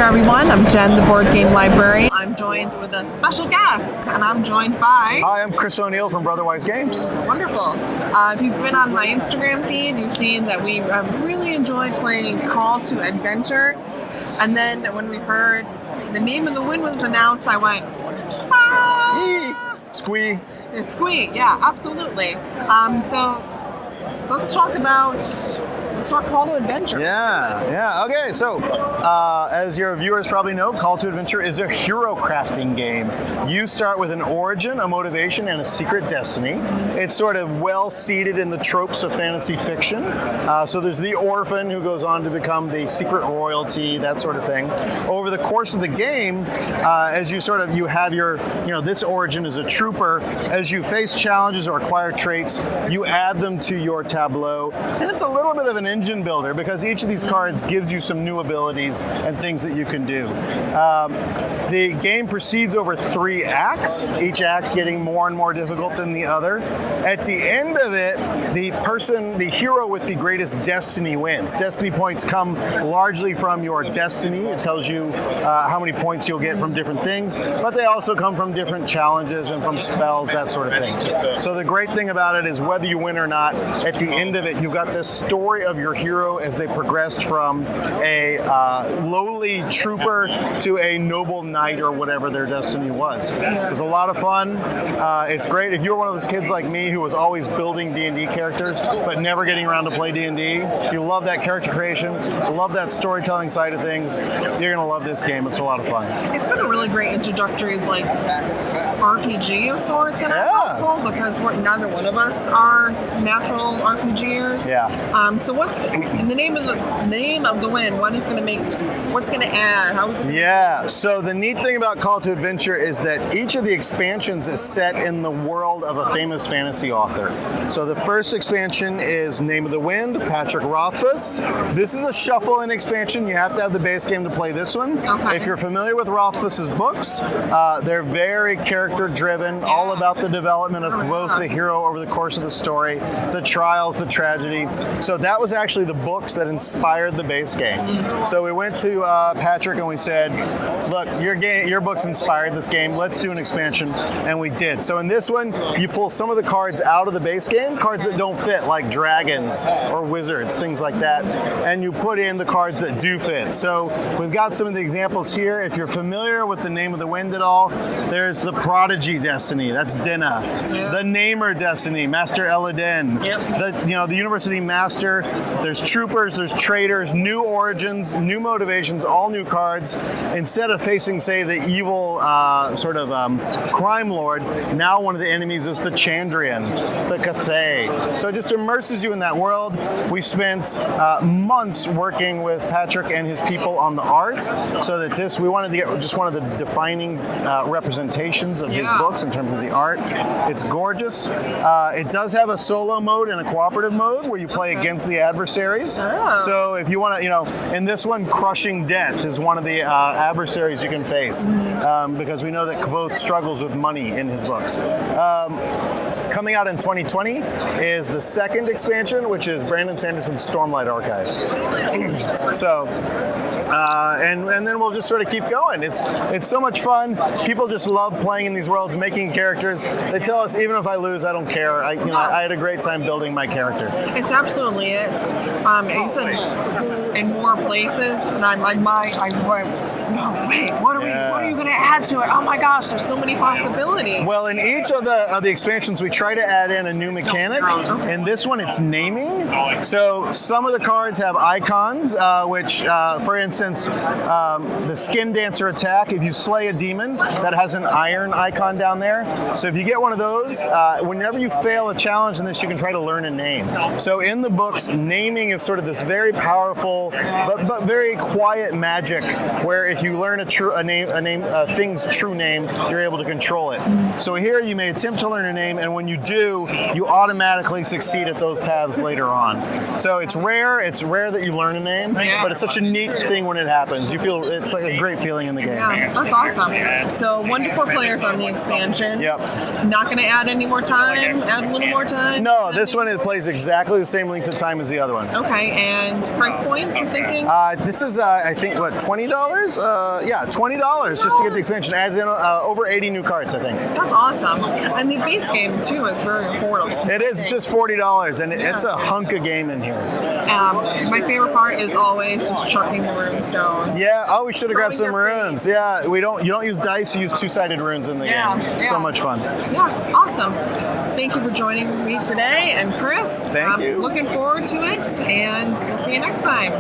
there, everyone. I'm Jenn, the Board Game Librarian. I'm joined with a special guest, and I'm joined by... Hi, I'm Chris O'Neill from Brotherwise Games. Wonderful. If you've been on my Instagram feed, you've seen that we really enjoyed playing Call to Adventure. And then when we heard the name of the wind was announced, I went, ah! Squee. Squee, yeah, absolutely. So let's talk Call to Adventure. Yeah. Okay, so as your viewers probably know, Call to Adventure is a hero crafting game. You start with an origin, a motivation, and a secret destiny. It's sort of well seated in the tropes of fantasy fiction. So there's the orphan who goes on to become the secret royalty, that sort of thing. Over the course of the game, as you have your, this origin is a trooper. As you face challenges or acquire traits, you add them to your tableau, and it's a little bit of an engine builder because each of these cards gives you some new abilities and things that you can do. The game proceeds over 3 acts, each act getting more and more difficult than the other. At the end of it, the hero with the greatest destiny wins. Destiny points come largely from your destiny. It tells you how many points you'll get from different things, but they also come from different challenges and from spells, that sort of thing. So the great thing about it is whether you win or not, at the end of it, you've got this story of your hero as they progressed from a lowly trooper to a noble knight or whatever their destiny was. So it's a lot of fun. It's great. If you're one of those kids like me who was always building D&D characters but never getting around to play D&D, if you love that character creation, love that storytelling side of things, you're going to love this game. It's a lot of fun. It's been a really great introductory RPG of sorts in our household because neither one of us are natural RPGers. Yeah. So what's in the name of the wind? What's going to add? How is it? Yeah. So the neat thing about Call to Adventure is that each of the expansions is set in the world of a famous fantasy author. So the first expansion is Name of the Wind, Patrick Rothfuss. This is a shuffle-in expansion. You have to have the base game to play this one. Okay. If you're familiar with Rothfuss's books, they're very character-driven, all about the development of both the hero over the course of the story, the trials, the tragedy. So that was actually the books that inspired the base game. So we went to Patrick and we said, look, your books inspired this game. Let's do an expansion. And we did. So in this one, you pull some of the cards out of the base game, cards that don't fit, like dragons or wizards, things like that. And you put in the cards that do fit. So we've got some of the examples here. If you're familiar with the Name of the Wind at all, there's the Prodigy Destiny. That's Dinah. Yeah. The Namer Destiny, Master Eladin. Yep. The University Master. There's troopers, there's traders, new origins, new motivations, all new cards. Instead of facing, say, the evil crime lord, now one of the enemies is the Chandrian, the Cathay. So it just immerses you in that world. We spent months working with Patrick and his people on the art, so that we wanted to get just one of the defining representations of his books in terms of the art. It's gorgeous. It does have a solo mode and a cooperative mode where you play against the adversaries. Oh. So if you want to, in this one, crushing debt is one of the adversaries you can face because we know that Kvothe struggles with money in his books. Coming out in 2020 is the second expansion, which is Brandon Sanderson's Stormlight Archives. So, and then we'll just sort of keep going. It's so much fun. People just love playing in these worlds, making characters. They tell us even if I lose, I don't care. I had a great time building my character. It's absolutely it. You said in more places, and I'm like, no, wait, what are you going to add to it? Oh my gosh, there's so many possibilities. Well, in each of the expansions, we try to add in a new mechanic. In this one, it's naming. So some of the cards have icons, which, for instance, the Skin Dancer attack, if you slay a demon, that has an iron icon down there. So if you get one of those, whenever you fail a challenge in this, you can try to learn a name. So in the books, naming is sort of this very powerful, but very quiet magic, where if you learn a thing's true name, you're able to control it. So here you may attempt to learn a name, and when you do, you automatically succeed at those paths later on. So it's rare that you learn a name, but it's such a neat thing when it happens. You feel it's like a great feeling in the game. Yeah, that's awesome. So 1 to 4 players on the expansion. Yep. Not going to add any more time? Add a little more time? No, this one it plays exactly the same length of time as the other one. Okay, and price point, you're thinking? This is, I think, $20 $20 just to get the expansion. Adds in over 80 new cards, I think. That's awesome. And the base game, too, is very affordable. It is just $40, and it's a hunk of game in here. My favorite part is always just chucking the rune stones. Yeah. Oh, we should have grabbed Throwing some your runes. Yeah. You don't use dice. You use two-sided runes in the game. So much fun. Yeah. Awesome. Thank you for joining me today, and Chris. Thank you. Looking forward to it, and we'll see you next time.